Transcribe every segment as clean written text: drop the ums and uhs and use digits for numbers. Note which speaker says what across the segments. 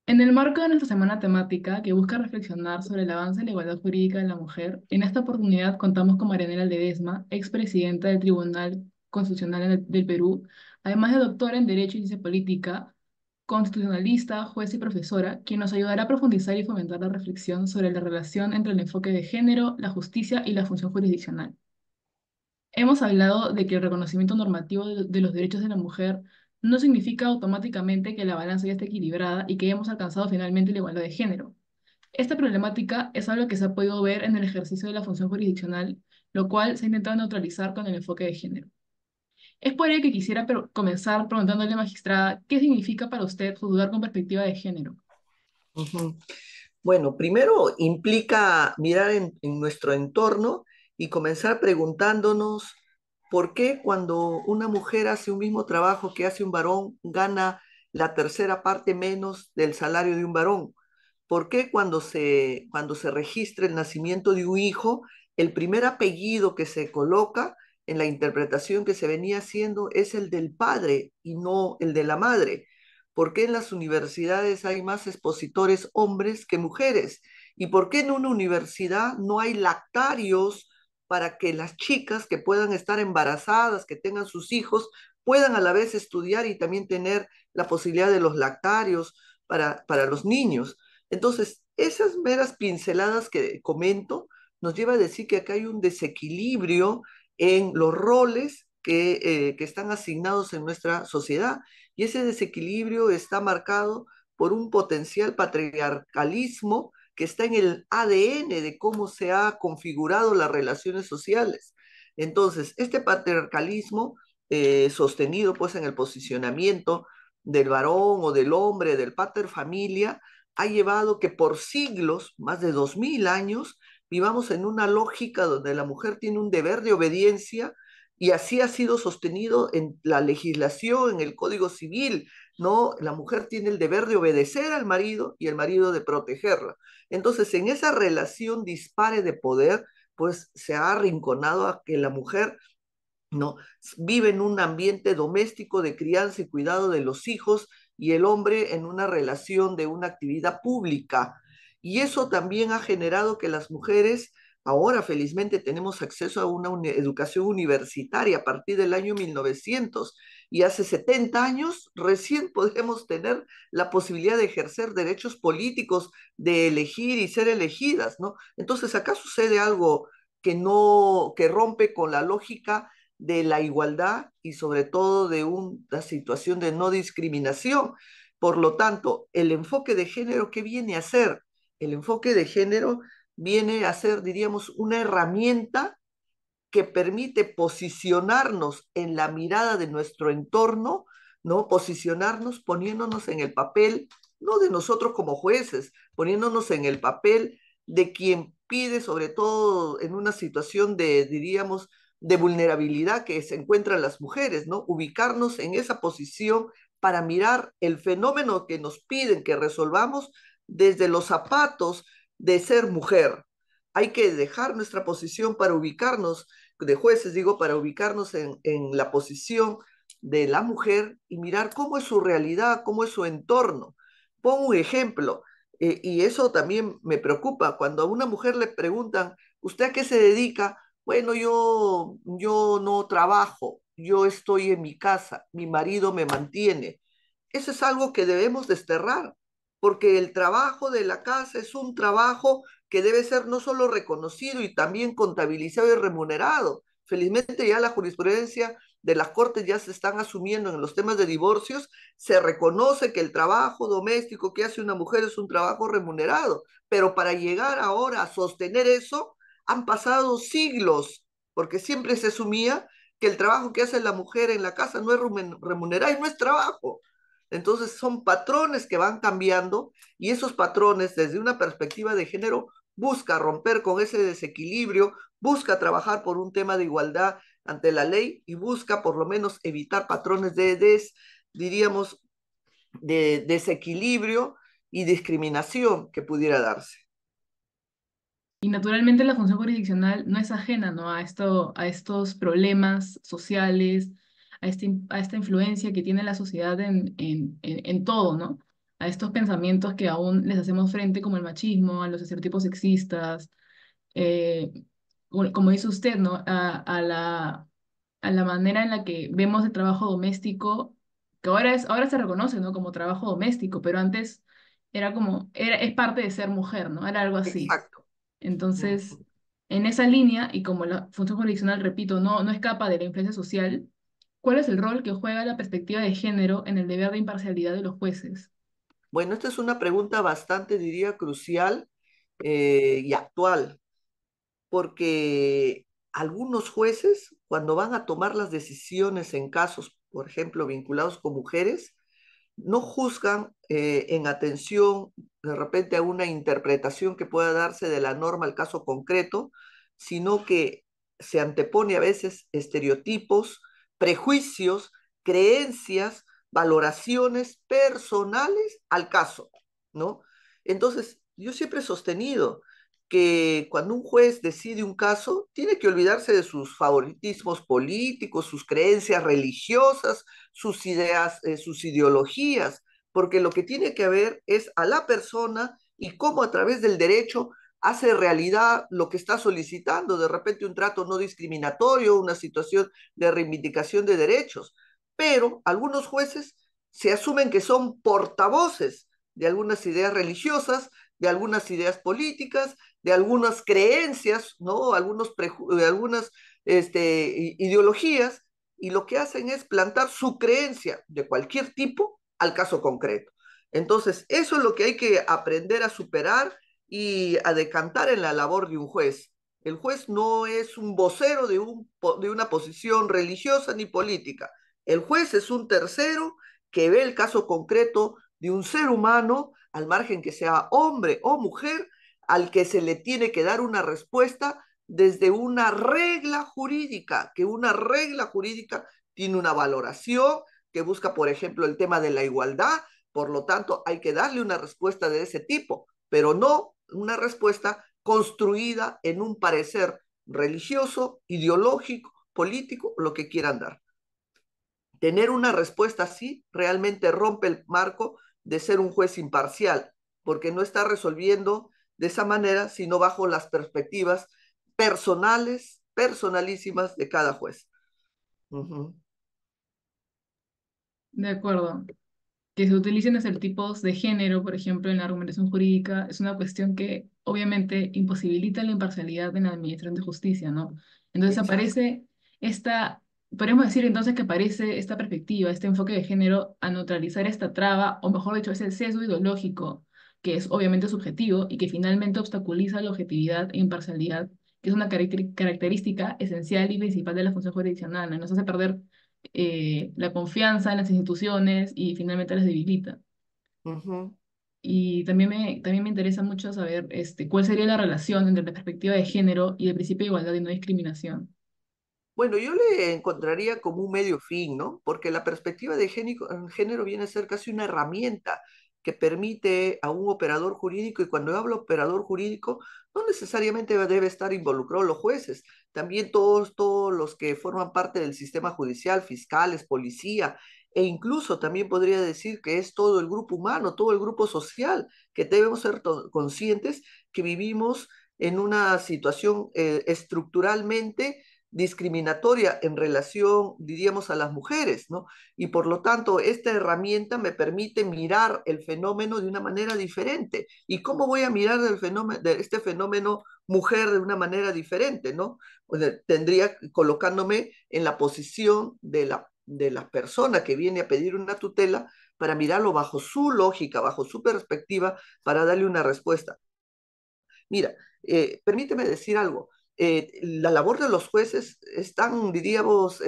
Speaker 1: En el marco de nuestra semana temática, que busca reflexionar sobre el avance de la igualdad jurídica de la mujer, en esta oportunidad contamos con Marianela Ledesma, expresidenta del Tribunal Constitucional del Perú, además de doctora en Derecho y Ciencia Política, constitucionalista, juez y profesora, quien nos ayudará a profundizar y fomentar la reflexión sobre la relación entre el enfoque de género, la justicia y la función jurisdiccional. Hemos hablado de que el reconocimiento normativo de los derechos de la mujer no significa automáticamente que la balanza ya esté equilibrada y que hemos alcanzado finalmente la igualdad de género. Esta problemática es algo que se ha podido ver en el ejercicio de la función jurisdiccional, lo cual se ha intentado neutralizar con el enfoque de género. Es por ello que quisiera comenzar preguntándole, magistrada, ¿qué significa para usted juzgar con perspectiva de género?
Speaker 2: Ujú. Bueno, primero implica mirar en nuestro entorno y comenzar preguntándonos por qué cuando una mujer hace un mismo trabajo que hace un varón, gana la tercera parte menos del salario de un varón. ¿Por qué cuando se registra el nacimiento de un hijo, el primer apellido que se coloca en la interpretación que se venía haciendo es el del padre y no el de la madre? ¿Por qué en las universidades hay más expositores hombres que mujeres? ¿Y por qué en una universidad no hay lactarios para que las chicas que puedan estar embarazadas, que tengan sus hijos, puedan a la vez estudiar y también tener la posibilidad de los lactarios para los niños? Entonces, esas meras pinceladas que comento nos lleva a decir que acá hay un desequilibrio en los roles que están asignados en nuestra sociedad, y ese desequilibrio está marcado por un potencial patriarcalismo que está en el ADN de cómo se ha configurado las relaciones sociales. Entonces, este patriarcalismo, sostenido pues en el posicionamiento del varón o del hombre, del pater familia, ha llevado que por siglos, más de 2000 años, vivamos en una lógica donde la mujer tiene un deber de obediencia, y así ha sido sostenido en la legislación, en el Código Civil, ¿no? La mujer tiene el deber de obedecer al marido y el marido de protegerla. Entonces, en esa relación dispare de poder, pues se ha arrinconado a que la mujer ¿no? Vive en un ambiente doméstico de crianza y cuidado de los hijos, y el hombre en una relación de una actividad pública. Y eso también ha generado que las mujeres, ahora felizmente tenemos acceso a una educación universitaria a partir del año 1900, y hace 70 años recién podemos tener la posibilidad de ejercer derechos políticos, de elegir y ser elegidas, ¿no? Entonces acá sucede algo que rompe con la lógica de la igualdad y sobre todo de una situación de no discriminación. Por lo tanto, el enfoque de género, ¿qué viene a ser? El enfoque de género viene a ser, diríamos, una herramienta que permite posicionarnos en la mirada de nuestro entorno, ¿no? Posicionarnos poniéndonos en el papel, no de nosotros como jueces, poniéndonos en el papel de quien pide, sobre todo en una situación de, diríamos, de vulnerabilidad que se encuentran las mujeres, ¿no? Ubicarnos en esa posición para mirar el fenómeno que nos piden que resolvamos desde los zapatos de ser mujer. Hay que dejar nuestra posición para ubicarnos de jueces, digo, para ubicarnos en la posición de la mujer y mirar cómo es su realidad, cómo es su entorno. Pongo un ejemplo, y eso también me preocupa. Cuando a una mujer le preguntan, ¿usted a qué se dedica? Bueno, yo no trabajo, yo estoy en mi casa, mi marido me mantiene. Eso es algo que debemos desterrar, porque el trabajo de la casa es un trabajo que debe ser no solo reconocido y también contabilizado y remunerado. Felizmente ya la jurisprudencia de las cortes ya se están asumiendo en los temas de divorcios, se reconoce que el trabajo doméstico que hace una mujer es un trabajo remunerado, pero para llegar ahora a sostener eso han pasado siglos, porque siempre se asumía que el trabajo que hace la mujer en la casa no es remunerado y no es trabajo. Entonces son patrones que van cambiando, y esos patrones desde una perspectiva de género busca romper con ese desequilibrio, busca trabajar por un tema de igualdad ante la ley y busca por lo menos evitar patrones diríamos, de desequilibrio y discriminación que pudiera darse.
Speaker 1: Y naturalmente la función jurisdiccional no es ajena, ¿no? A estos problemas sociales, a esta influencia que tiene la sociedad en todo, ¿no? a estos pensamientos que aún les hacemos frente, como el machismo, a los estereotipos sexistas, eh, como dice usted, ¿no? A la manera en la que vemos el trabajo doméstico, que ahora se reconoce, ¿no? Como trabajo doméstico, pero antes es parte de ser mujer, ¿no? Era algo así.
Speaker 2: Exacto.
Speaker 1: Entonces,
Speaker 2: Ujú.
Speaker 1: en esa línea, y como la función jurisdiccional, repito, no escapa de la influencia social, ¿cuál es el rol que juega la perspectiva de género en el deber de imparcialidad de los jueces?
Speaker 2: Bueno, esta es una pregunta bastante, diría, crucial y actual, porque algunos jueces, cuando van a tomar las decisiones en casos, por ejemplo, vinculados con mujeres, no juzgan en atención de repente a una interpretación que pueda darse de la norma al caso concreto, sino que se antepone a veces estereotipos, prejuicios, creencias, valoraciones personales al caso, ¿no? Entonces, yo siempre he sostenido que cuando un juez decide un caso, tiene que olvidarse de sus favoritismos políticos, sus creencias religiosas, sus ideas, sus ideologías, porque lo que tiene que ver es a la persona y cómo a través del derecho hace realidad lo que está solicitando, de repente un trato no discriminatorio, una situación de reivindicación de derechos. Pero algunos jueces se asumen que son portavoces de algunas ideas religiosas, de algunas ideas políticas, de algunas creencias, ¿no? De algunas ideologías, y lo que hacen es plantar su creencia de cualquier tipo al caso concreto. Entonces, eso es lo que hay que aprender a superar y a decantar en la labor de un juez. El juez no es un vocero de una posición religiosa ni política. El juez es un tercero que ve el caso concreto de un ser humano, al margen que sea hombre o mujer, al que se le tiene que dar una respuesta desde una regla jurídica, que una regla jurídica tiene una valoración que busca, por ejemplo, el tema de la igualdad, por lo tanto, hay que darle una respuesta de ese tipo, pero no una respuesta construida en un parecer religioso, ideológico, político, lo que quieran dar. Tener una respuesta así realmente rompe el marco de ser un juez imparcial, porque no está resolviendo de esa manera, sino bajo las perspectivas personales, personalísimas de cada juez. Uh -huh.
Speaker 1: De acuerdo. Que se utilicen estereotipos de género, por ejemplo, en la argumentación jurídica, es una cuestión que obviamente imposibilita la imparcialidad en la administración de justicia, ¿no? Entonces
Speaker 2: Exacto.
Speaker 1: aparece esta, podríamos decir entonces que aparece esta perspectiva, este enfoque de género a neutralizar esta traba, o mejor dicho, ese sesgo ideológico, que es obviamente subjetivo y que finalmente obstaculiza la objetividad e imparcialidad, que es una característica esencial y principal de la función jurisdiccional, ¿no? Nos hace perder la confianza en las instituciones y finalmente las debilita.
Speaker 2: Uh -huh.
Speaker 1: Y también me interesa mucho saber cuál sería la relación entre la perspectiva de género y el principio de igualdad y no discriminación.
Speaker 2: Bueno, yo le encontraría como un medio fin, ¿no? Porque la perspectiva de género viene a ser casi una herramienta que permite a un operador jurídico, y cuando hablo operador jurídico, no necesariamente debe estar involucrado los jueces, también todos los que forman parte del sistema judicial, fiscales, policía, e incluso también podría decir que es todo el grupo humano, todo el grupo social, que debemos ser conscientes que vivimos en una situación estructuralmente discriminatoria en relación, diríamos, a las mujeres, ¿no? Y por lo tanto, esta herramienta me permite mirar el fenómeno de una manera diferente. ¿Y cómo voy a mirar de este fenómeno mujer de una manera diferente, ¿no? Pues, tendría colocándome en la posición de la persona que viene a pedir una tutela para mirarlo bajo su lógica, bajo su perspectiva, para darle una respuesta. Mira, permíteme decir algo. La labor de los jueces es tan, diríamos,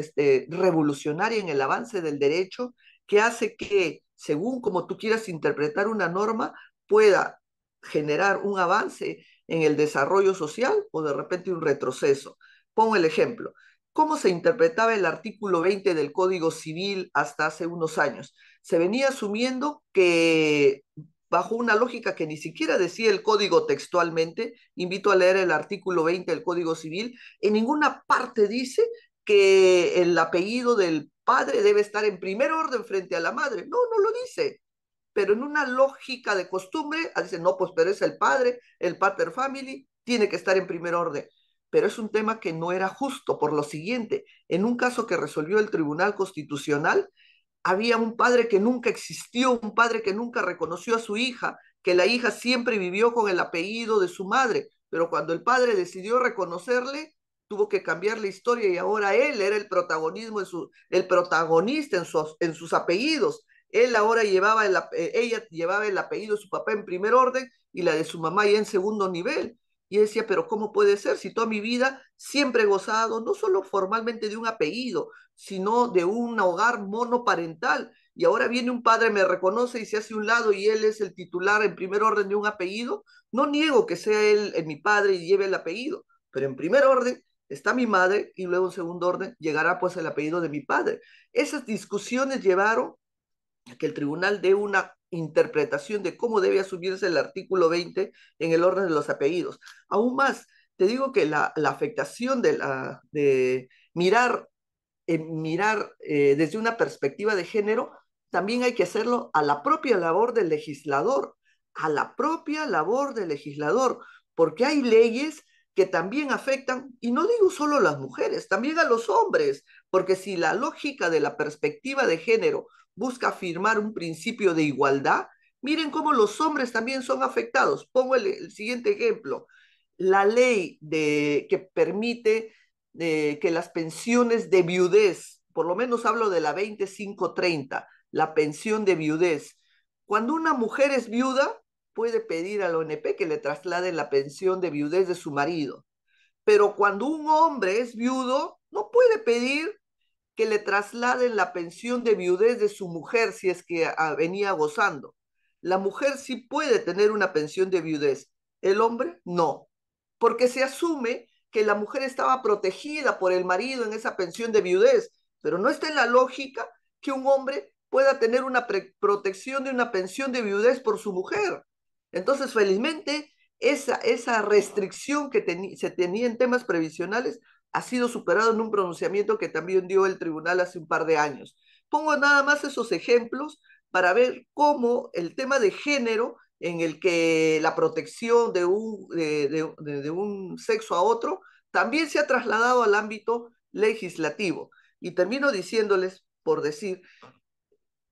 Speaker 2: revolucionaria en el avance del derecho, que hace que, según como tú quieras interpretar una norma, pueda generar un avance en el desarrollo social o de repente un retroceso. Pongo el ejemplo. ¿Cómo se interpretaba el artículo 20 del Código Civil hasta hace unos años? Se venía asumiendo que, bajo una lógica que ni siquiera decía el código textualmente, invito a leer el artículo 20 del Código Civil, en ninguna parte dice que el apellido del padre debe estar en primer orden frente a la madre. No, no lo dice. pero en una lógica de costumbre, dicen, no, pues pero es el pater family, tiene que estar en primer orden. Pero es un tema que no era justo por lo siguiente. En un caso que resolvió el Tribunal Constitucional, había un padre que nunca existió, un padre que nunca reconoció a su hija, que la hija siempre vivió con el apellido de su madre, pero cuando el padre decidió reconocerle, tuvo que cambiar la historia y ahora él era el protagonismo el protagonista en sus apellidos. Él ahora ella llevaba el apellido de su papá en primer orden y la de su mamá ya en segundo nivel. Y decía, pero ¿cómo puede ser si toda mi vida siempre he gozado no solo formalmente de un apellido, sino de un hogar monoparental? Y ahora viene un padre, me reconoce y se hace un lado y él es el titular en primer orden de un apellido. No niego que sea él mi padre y lleve el apellido, pero en primer orden está mi madre y luego en segundo orden llegará pues el apellido de mi padre. Esas discusiones llevaron a que el tribunal dé una interpretación de cómo debe asumirse el artículo 20 en el orden de los apellidos. Aún más, te digo que la afectación de mirar desde una perspectiva de género, también hay que hacerlo a la propia labor del legislador, a la propia labor del legislador, porque hay leyes que también afectan, y no digo solo a las mujeres, también a los hombres, porque si la lógica de la perspectiva de género busca afirmar un principio de igualdad, miren cómo los hombres también son afectados. Pongo el siguiente ejemplo. La ley que permite que las pensiones de viudez, por lo menos hablo de la 2530, la pensión de viudez, cuando una mujer es viuda, puede pedir a la ONP que le traslade la pensión de viudez de su marido. Pero cuando un hombre es viudo, no puede pedir que le trasladen la pensión de viudez de su mujer si es que venía gozando. La mujer sí puede tener una pensión de viudez, el hombre no, porque se asume que la mujer estaba protegida por el marido en esa pensión de viudez, pero no está en la lógica que un hombre pueda tener una protección de una pensión de viudez por su mujer. Entonces, felizmente, esa restricción que se tenía en temas previsionales ha sido superado en un pronunciamiento que también dio el tribunal hace un par de años. Pongo nada más esos ejemplos para ver cómo el tema de género, en el que la protección de un sexo a otro también se ha trasladado al ámbito legislativo. Y termino diciéndoles, por decir,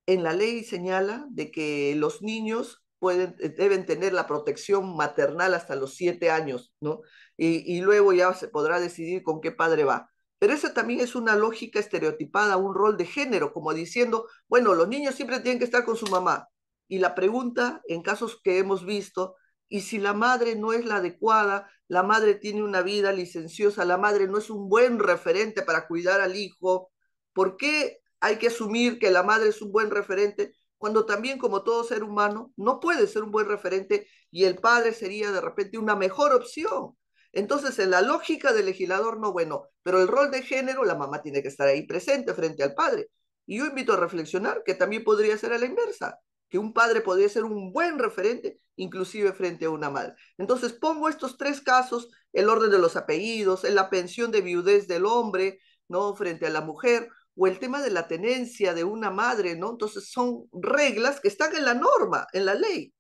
Speaker 2: en la ley señala de que los niños deben tener la protección maternal hasta los 7 años, ¿no? Y luego ya se podrá decidir con qué padre va. Pero esa también es una lógica estereotipada, un rol de género, como diciendo, bueno, los niños siempre tienen que estar con su mamá. Y la pregunta, en casos que hemos visto, y si la madre no es la adecuada, la madre tiene una vida licenciosa, la madre no es un buen referente para cuidar al hijo, ¿por qué hay que asumir que la madre es un buen referente cuando también como todo ser humano no puede ser un buen referente y el padre sería de repente una mejor opción? Entonces, en la lógica del legislador, no, bueno, pero el rol de género, la mamá tiene que estar ahí presente frente al padre. Y yo invito a reflexionar que también podría ser a la inversa, que un padre podría ser un buen referente, inclusive frente a una madre. Entonces, pongo estos tres casos, el orden de los apellidos, en la pensión de viudez del hombre, ¿no? Frente a la mujer, o el tema de la tenencia de una madre, ¿no? Entonces son reglas que están en la norma, en la ley,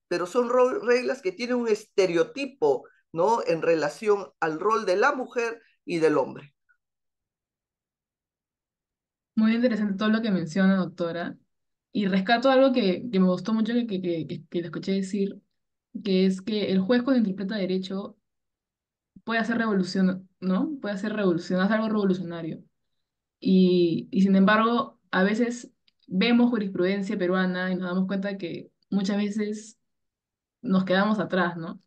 Speaker 2: pero son reglas que tienen un estereotipo, ¿no? En relación al rol de la mujer y del hombre.
Speaker 1: Muy interesante todo lo que menciona, doctora. Y rescato algo que me gustó mucho que le escuché decir, que es que el juez cuando interpreta derecho puede hacer revolución, ¿no? Puede hacer revolución, hacer algo revolucionario. Y sin embargo, a veces vemos jurisprudencia peruana y nos damos cuenta que muchas veces nos quedamos atrás, ¿no?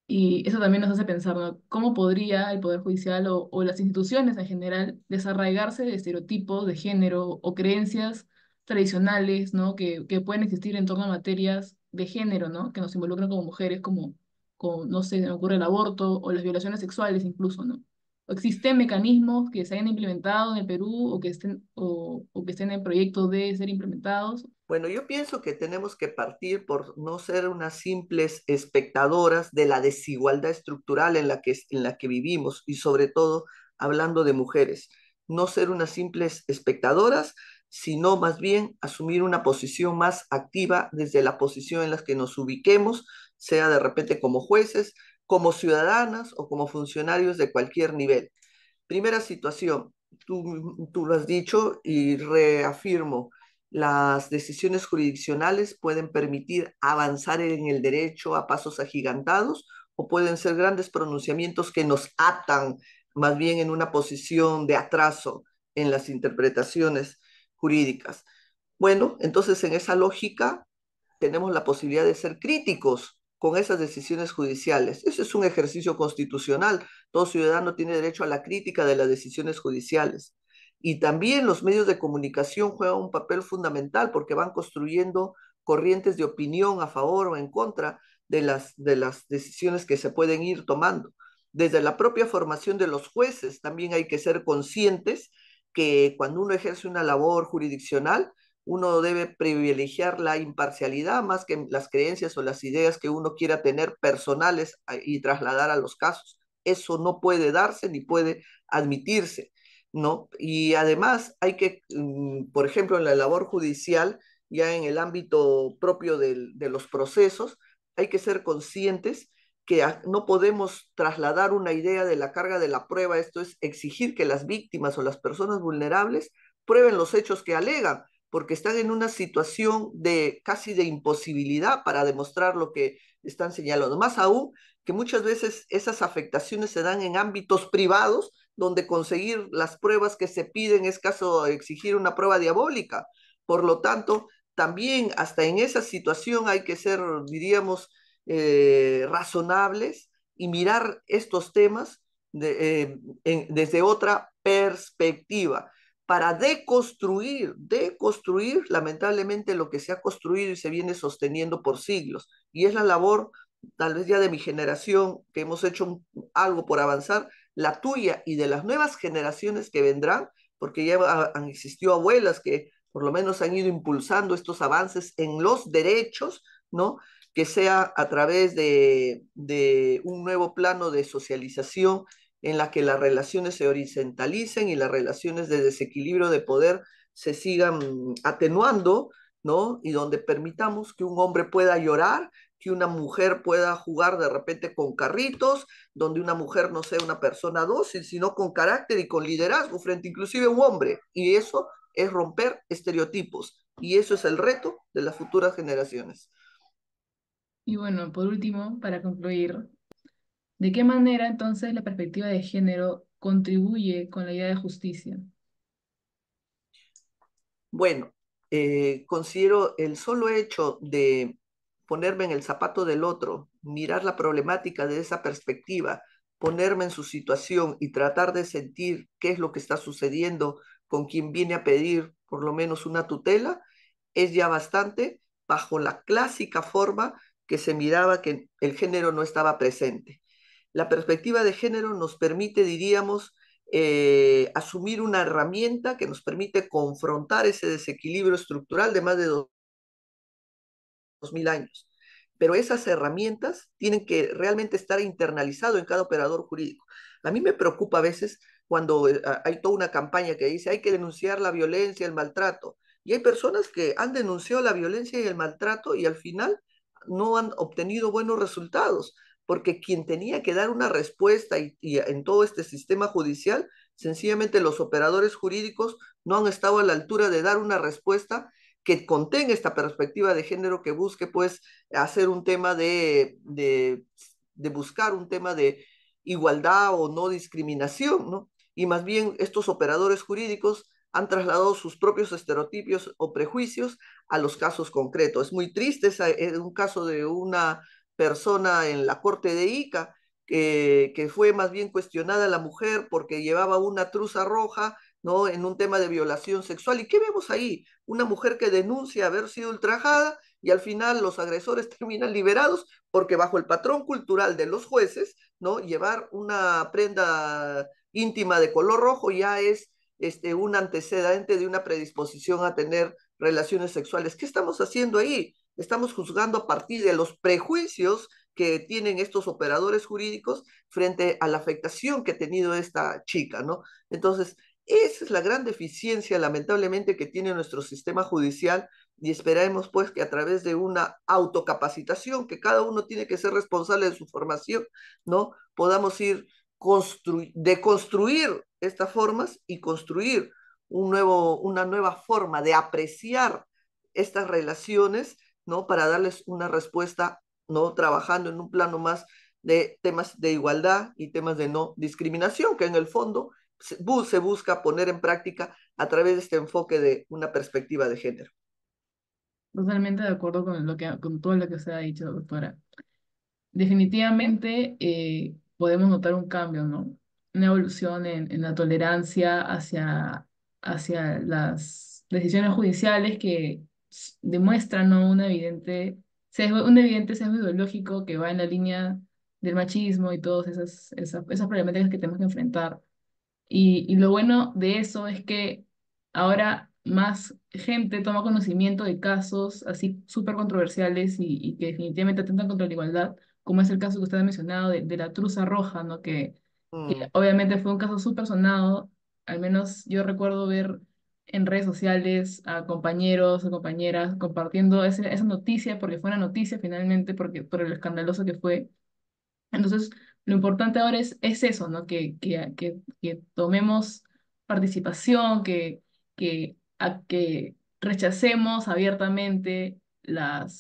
Speaker 1: Y eso también nos hace pensar, ¿no? ¿Cómo podría el Poder Judicial o las instituciones en general desarraigarse de estereotipos de género o creencias tradicionales, ¿no? Que pueden existir en torno a materias de género, ¿no? Que nos involucran como mujeres, como no sé, se me ocurre el aborto o las violaciones sexuales incluso, ¿no? ¿O existen mecanismos que se hayan implementado en el Perú o que estén en proyecto de ser implementados?
Speaker 2: Bueno, yo pienso que tenemos que partir por no ser unas simples espectadoras de la desigualdad estructural en la que vivimos y sobre todo hablando de mujeres. No ser unas simples espectadoras, sino más bien asumir una posición más activa desde la posición en la que nos ubiquemos, sea de repente como jueces, como ciudadanas o como funcionarios de cualquier nivel. Primera situación, tú lo has dicho y reafirmo, las decisiones jurisdiccionales pueden permitir avanzar en el derecho a pasos agigantados o pueden ser grandes pronunciamientos que nos atan más bien en una posición de atraso en las interpretaciones jurídicas. Bueno, entonces en esa lógica tenemos la posibilidad de ser críticos con esas decisiones judiciales. Ese es un ejercicio constitucional. Todo ciudadano tiene derecho a la crítica de las decisiones judiciales. Y también los medios de comunicación juegan un papel fundamental porque van construyendo corrientes de opinión a favor o en contra de las decisiones que se pueden ir tomando. Desde la propia formación de los jueces también hay que ser conscientes que cuando uno ejerce una labor jurisdiccional, uno debe privilegiar la imparcialidad más que las creencias o las ideas que uno quiera tener personales y trasladar a los casos. Eso no puede darse ni puede admitirse, ¿no? Y además hay que, por ejemplo, en la labor judicial, ya en el ámbito propio de los procesos, hay que ser conscientes que no podemos trasladar una idea de la carga de la prueba, esto es exigir que las víctimas o las personas vulnerables prueben los hechos que alegan, porque están en una situación de casi de imposibilidad para demostrar lo que están señalando. Más aún que muchas veces esas afectaciones se dan en ámbitos privados donde conseguir las pruebas que se piden es caso de exigir una prueba diabólica. Por lo tanto, también hasta en esa situación hay que ser, diríamos, razonables y mirar estos temas desde otra perspectiva para deconstruir lamentablemente lo que se ha construido y se viene sosteniendo por siglos. Y es la labor, tal vez ya de mi generación, que hemos hecho algo por avanzar, la tuya y de las nuevas generaciones que vendrán, porque ya han existido abuelas que por lo menos han ido impulsando estos avances en los derechos, ¿no? Que sea a través de un nuevo plano de socialización en la que las relaciones se horizontalicen y las relaciones de desequilibrio de poder se sigan atenuando, ¿no? Y donde permitamos que un hombre pueda llorar, que una mujer pueda jugar de repente con carritos, donde una mujer no sea una persona dócil, sino con carácter y con liderazgo frente inclusive a un hombre. Y eso es romper estereotipos. Y eso es el reto de las futuras generaciones.
Speaker 1: Y bueno, por último, para concluir, ¿de qué manera entonces la perspectiva de género contribuye con la idea de justicia?
Speaker 2: Bueno, considero el solo hecho de ponerme en el zapato del otro, mirar la problemática de esa perspectiva, ponerme en su situación y tratar de sentir qué es lo que está sucediendo con quien viene a pedir por lo menos una tutela, es ya bastante bajo la clásica forma que se miraba que el género no estaba presente. La perspectiva de género nos permite, diríamos, asumir una herramienta que nos permite confrontar ese desequilibrio estructural de más de 2000 años. Pero esas herramientas tienen que realmente estar internalizado en cada operador jurídico. A mí me preocupa a veces cuando hay toda una campaña que dice hay que denunciar la violencia, el maltrato. Y hay personas que han denunciado la violencia y el maltrato y al final no han obtenido buenos resultados, porque quien tenía que dar una respuesta y en todo este sistema judicial, sencillamente los operadores jurídicos no han estado a la altura de dar una respuesta que contenga esta perspectiva de género, que busque pues hacer un tema de buscar un tema de igualdad o no discriminación, ¿no? Y más bien estos operadores jurídicos han trasladado sus propios estereotipos o prejuicios a los casos concretos. Es muy triste, es un caso de una persona en la corte de Ica que fue más bien cuestionada la mujer porque llevaba una truza roja, ¿no? En un tema de violación sexual. ¿Y qué vemos ahí? Una mujer que denuncia haber sido ultrajada y al final los agresores terminan liberados porque bajo el patrón cultural de los jueces, ¿no? Llevar una prenda íntima de color rojo ya es un antecedente de una predisposición a tener relaciones sexuales. ¿Qué estamos haciendo ahí? Estamos juzgando a partir de los prejuicios que tienen estos operadores jurídicos frente a la afectación que ha tenido esta chica, ¿no? Entonces, Esa es la gran deficiencia, lamentablemente, que tiene nuestro sistema judicial y esperemos pues que a través de una autocapacitación, que cada uno tiene que ser responsable de su formación, ¿no? Podamos ir deconstruir estas formas y construir una nueva forma de apreciar estas relaciones, ¿no? Para darles una respuesta, ¿no? Trabajando en un plano más de temas de igualdad y temas de no discriminación, que en el fondo se busca poner en práctica a través de este enfoque de una perspectiva de género.
Speaker 1: Totalmente de acuerdo con con todo lo que usted ha dicho, doctora. Definitivamente podemos notar un cambio, ¿no? Una evolución en la tolerancia hacia las decisiones judiciales que demuestran, ¿no? Un evidente sesgo ideológico que va en la línea del machismo y todas esas problemáticas que tenemos que enfrentar. Y lo bueno de eso es que ahora más gente toma conocimiento de casos así súper controversiales y que definitivamente atentan contra la igualdad, como es el caso que usted ha mencionado de la truza roja, ¿no? Que
Speaker 2: Mm,
Speaker 1: obviamente fue un caso súper sonado, al menos yo recuerdo ver en redes sociales a compañeros o compañeras compartiendo esa noticia, porque fue una noticia finalmente, por el escandaloso que fue. Entonces, lo importante ahora es eso, ¿no? Que tomemos participación, que rechacemos abiertamente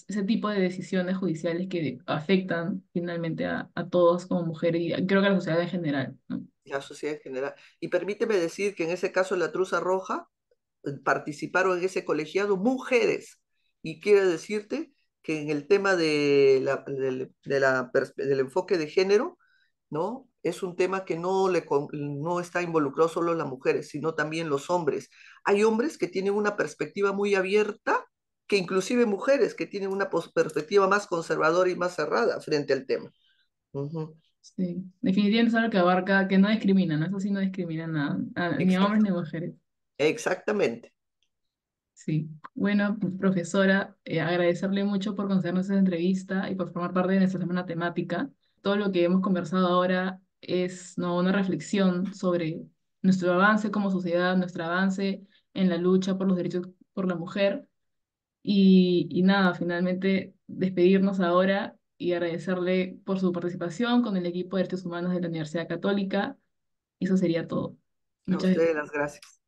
Speaker 1: ese tipo de decisiones judiciales que afectan finalmente a todos como mujeres y creo que a la sociedad en general, ¿no?
Speaker 2: la sociedad en general. Y permíteme decir que en ese caso de la Truza Roja participaron en ese colegiado mujeres. Y quiero decirte que en el tema del enfoque de género, ¿no? Es un tema que no está involucrado solo las mujeres, sino también los hombres. Hay hombres que tienen una perspectiva muy abierta, que inclusive mujeres que tienen una perspectiva más conservadora y más cerrada frente al tema. Ujú.
Speaker 1: Sí, definitivamente es algo que abarca, que no discrimina, ¿no? Eso sí no discrimina ni a hombres
Speaker 2: Exacto,
Speaker 1: ni a mujeres.
Speaker 2: exactamente.
Speaker 1: Sí, bueno, profesora, agradecerle mucho por concedernos esta entrevista y por formar parte de nuestra semana temática. Todo lo que hemos conversado ahora es, ¿no? Una reflexión sobre nuestro avance como sociedad, nuestro avance en la lucha por los derechos por la mujer. Y nada, finalmente despedirnos ahora y agradecerle por su participación con el equipo de Derechos Humanos de la Universidad Católica. Eso sería todo.
Speaker 2: A
Speaker 1: Muchas
Speaker 2: ustedes
Speaker 1: gracias.
Speaker 2: las gracias.